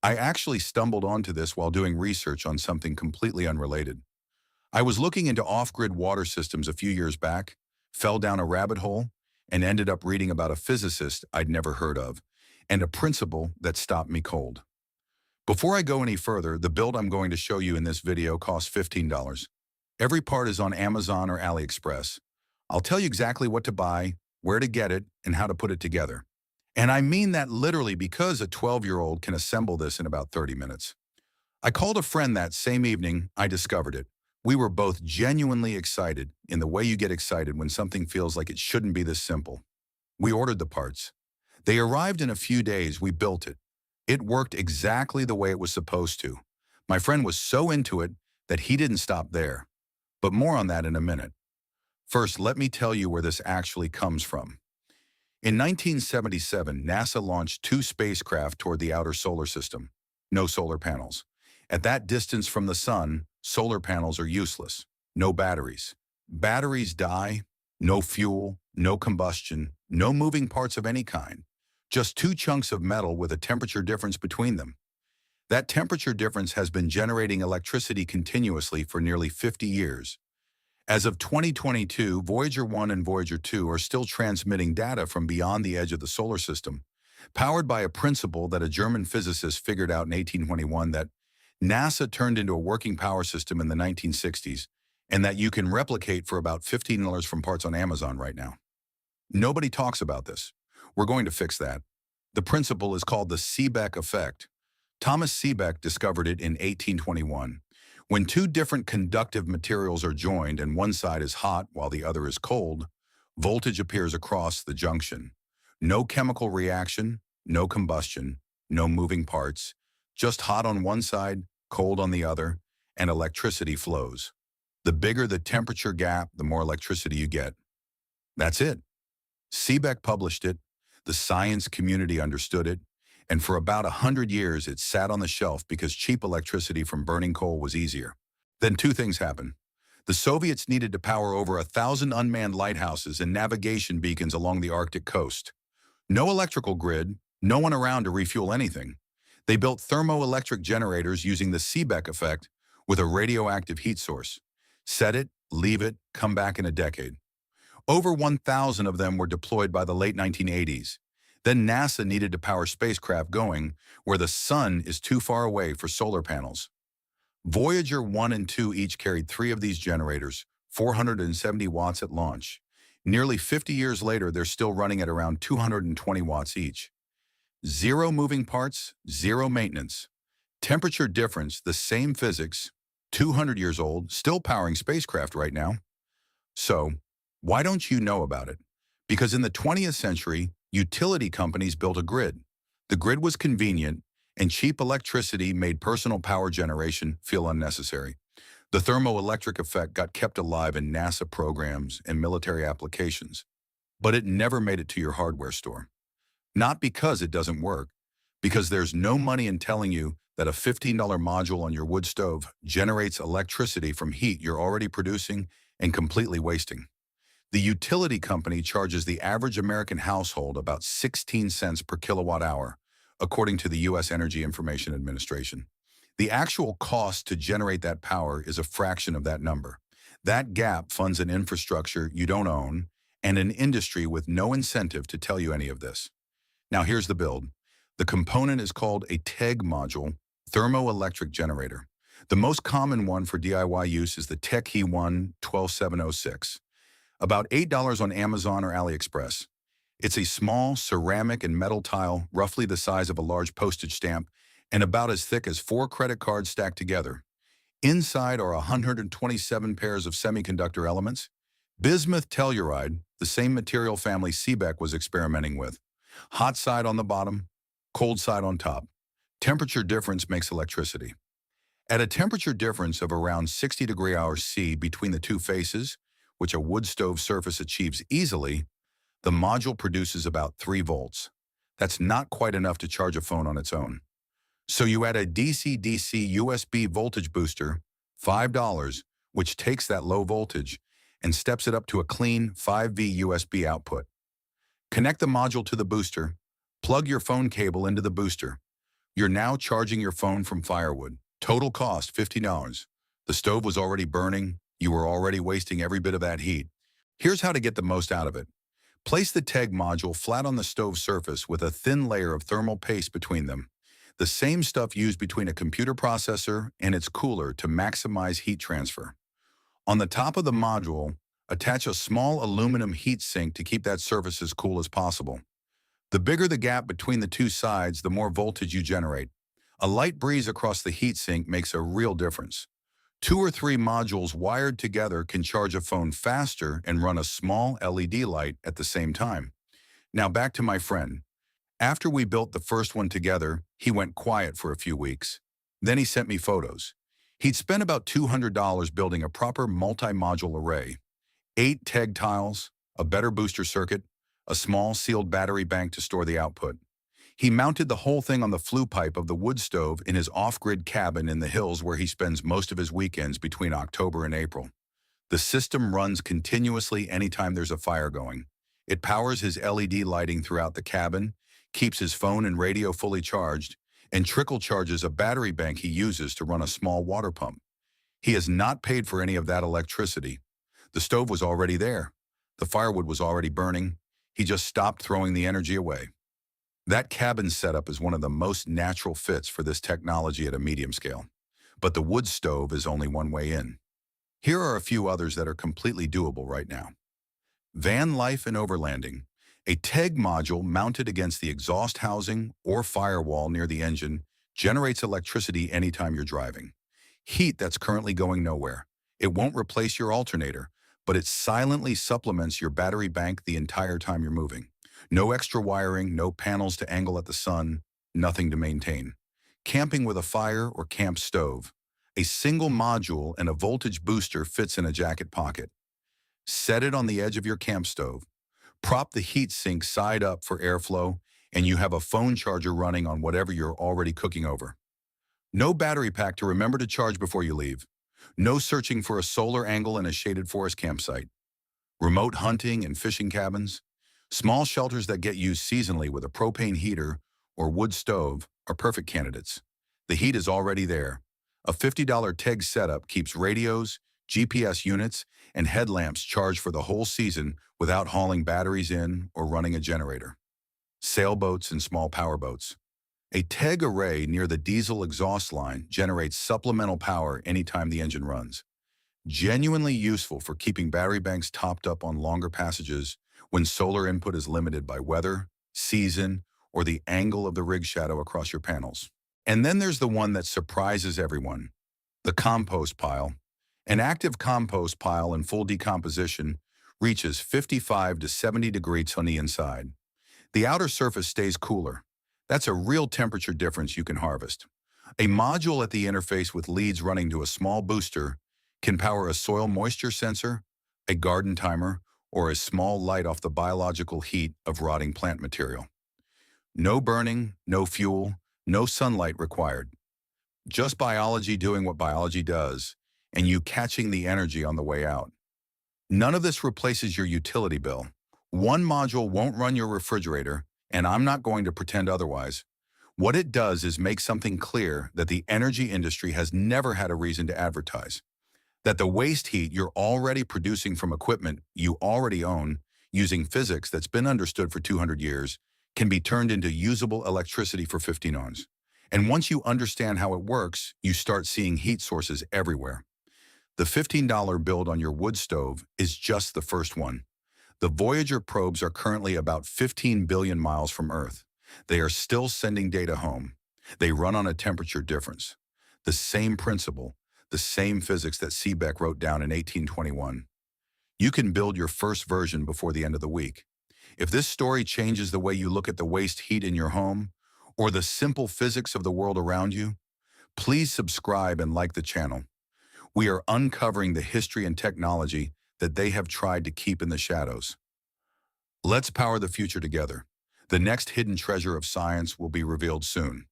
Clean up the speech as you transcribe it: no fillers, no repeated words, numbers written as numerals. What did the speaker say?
I actually stumbled onto this while doing research on something completely unrelated. I was looking into off-grid water systems a few years back, fell down a rabbit hole, and ended up reading about a physicist I'd never heard of, and a principle that stopped me cold. Before I go any further, the build I'm going to show you in this video costs $15. Every part is on Amazon or AliExpress. I'll tell you exactly what to buy, where to get it, and how to put it together. And I mean that literally because a 12-year-old can assemble this in about 30 minutes. I called a friend that same evening I discovered it. We were both genuinely excited in the way you get excited when something feels like it shouldn't be this simple. We ordered the parts. They arrived in a few days. We built it. It worked exactly the way it was supposed to. My friend was so into it that he didn't stop there. But more on that in a minute. First, let me tell you where this actually comes from. In 1977, NASA launched two spacecraft toward the outer solar system. No solar panels. At that distance from the sun, solar panels are useless. No batteries. Batteries die, no fuel, no combustion, no moving parts of any kind. Just two chunks of metal with a temperature difference between them. That temperature difference has been generating electricity continuously for nearly 50 years. As of 2022, Voyager 1 and Voyager 2 are still transmitting data from beyond the edge of the solar system, powered by a principle that a German physicist figured out in 1821 that NASA turned into a working power system in the 1960s, and that you can replicate for about $15 from parts on Amazon right now. Nobody talks about this. We're going to fix that. The principle is called the Seebeck effect. Thomas Seebeck discovered it in 1821. When two different conductive materials are joined and one side is hot while the other is cold, voltage appears across the junction. No chemical reaction, no combustion, no moving parts, just hot on one side, cold on the other, and electricity flows. The bigger the temperature gap, the more electricity you get. That's it. Seebeck published it, the science community understood it, and for about 100 years it sat on the shelf because cheap electricity from burning coal was easier. Then two things happened. The Soviets needed to power over 1,000 unmanned lighthouses and navigation beacons along the Arctic coast. No electrical grid, no one around to refuel anything. They built thermoelectric generators using the Seebeck effect with a radioactive heat source. Set it, leave it, come back in a decade. Over 1,000 of them were deployed by the late 1980s. Then NASA needed to power spacecraft going where the sun is too far away for solar panels. Voyager 1 and 2 each carried three of these generators, 470 watts at launch. Nearly 50 years later, they're still running at around 220 watts each. Zero moving parts, zero maintenance. Temperature difference, the same physics, 200 years old, still powering spacecraft right now. So, why don't you know about it? Because in the 20th century, utility companies built a grid. The grid was convenient, and cheap electricity made personal power generation feel unnecessary. The thermoelectric effect got kept alive in NASA programs and military applications, but it never made it to your hardware store. Not because it doesn't work, because there's no money in telling you that a $15 module on your wood stove generates electricity from heat you're already producing and completely wasting. The utility company charges the average American household about 16 cents per kilowatt hour, according to the U.S. Energy Information Administration. The actual cost to generate that power is a fraction of that number. That gap funds an infrastructure you don't own and an industry with no incentive to tell you any of this. Now here's the build. The component is called a TEG module, thermoelectric generator. The most common one for DIY use is the TEC-HE1 12706. About $8 on Amazon or AliExpress. It's a small ceramic and metal tile, roughly the size of a large postage stamp, and about as thick as 4 credit cards stacked together. Inside are 127 pairs of semiconductor elements. Bismuth telluride, the same material family Seebeck was experimenting with. Hot side on the bottom, cold side on top. Temperature difference makes electricity. At a temperature difference of around 60 degree hours C between the two faces, which a wood stove surface achieves easily, the module produces about 3 volts. That's not quite enough to charge a phone on its own. So you add a DC-DC USB voltage booster, $5, which takes that low voltage and steps it up to a clean 5V USB output. Connect the module to the booster, plug your phone cable into the booster, You're now charging your phone from firewood. Total cost, $50. The stove was already burning. You were already wasting every bit of that heat. Here's how to get the most out of it. Place the TEG module flat on the stove surface with a thin layer of thermal paste between them. The same stuff used between a computer processor and its cooler to maximize heat transfer. On the top of the module, attach a small aluminum heat sink to keep that surface as cool as possible. The bigger the gap between the two sides, the more voltage you generate. A light breeze across the heatsink makes a real difference. 2 or 3 modules wired together can charge a phone faster and run a small LED light at the same time. Now back to my friend. After we built the first one together, he went quiet for a few weeks. Then he sent me photos. He'd spent about $200 building a proper multi-module array. 8 TEG tiles, a better booster circuit, a small sealed battery bank to store the output. He mounted the whole thing on the flue pipe of the wood stove in his off-grid cabin in the hills where he spends most of his weekends between October and April. The system runs continuously anytime there's a fire going. It powers his LED lighting throughout the cabin, keeps his phone and radio fully charged, and trickle charges a battery bank he uses to run a small water pump. He has not paid for any of that electricity. The stove was already there. The firewood was already burning. He just stopped throwing the energy away. That cabin setup is one of the most natural fits for this technology at a medium scale. But the wood stove is only one way in. Here are a few others that are completely doable right now. Van life and overlanding. A TEG module mounted against the exhaust housing or firewall near the engine generates electricity anytime you're driving. Heat that's currently going nowhere. It won't replace your alternator, but it silently supplements your battery bank the entire time you're moving. No extra wiring, no panels to angle at the sun, nothing to maintain. Camping with a fire or camp stove. A single module and a voltage booster fits in a jacket pocket. Set it on the edge of your camp stove. Prop the heat sink side up for airflow, and you have a phone charger running on whatever you're already cooking over. No battery pack to remember to charge before you leave. No searching for a solar angle in a shaded forest campsite. Remote hunting and fishing cabins. Small shelters that get used seasonally with a propane heater or wood stove are perfect candidates. The heat is already there. A $50 TEG setup keeps radios, GPS units, and headlamps charged for the whole season without hauling batteries in or running a generator. Sailboats and small powerboats. A TEG array near the diesel exhaust line generates supplemental power anytime the engine runs. Genuinely useful for keeping battery banks topped up on longer passages when solar input is limited by weather, season, or the angle of the rig shadow across your panels. And then there's the one that surprises everyone, the compost pile. An active compost pile in full decomposition reaches 55 to 70 degrees on the inside. The outer surface stays cooler. That's a real temperature difference you can harvest. A module at the interface with leads running to a small booster can power a soil moisture sensor, a garden timer, or a small light off the biological heat of rotting plant material. No burning, no fuel, no sunlight required. Just biology doing what biology does, and you catching the energy on the way out. None of this replaces your utility bill. One module won't run your refrigerator, and I'm not going to pretend otherwise. What it does is make something clear that the energy industry has never had a reason to advertise. That the waste heat you're already producing from equipment you already own, using physics that's been understood for 200 years, can be turned into usable electricity for 15 ons. And once you understand how it works, you start seeing heat sources everywhere. The $15 build on your wood stove is just the first one. The Voyager probes are currently about 15 billion miles from Earth. They are still sending data home. They run on a temperature difference. The same principle, the same physics that Seebeck wrote down in 1821. You can build your first version before the end of the week. If this story changes the way you look at the waste heat in your home, or the simple physics of the world around you, please subscribe and like the channel. We are uncovering the history and technology that they have tried to keep in the shadows. Let's power the future together. The next hidden treasure of science will be revealed soon.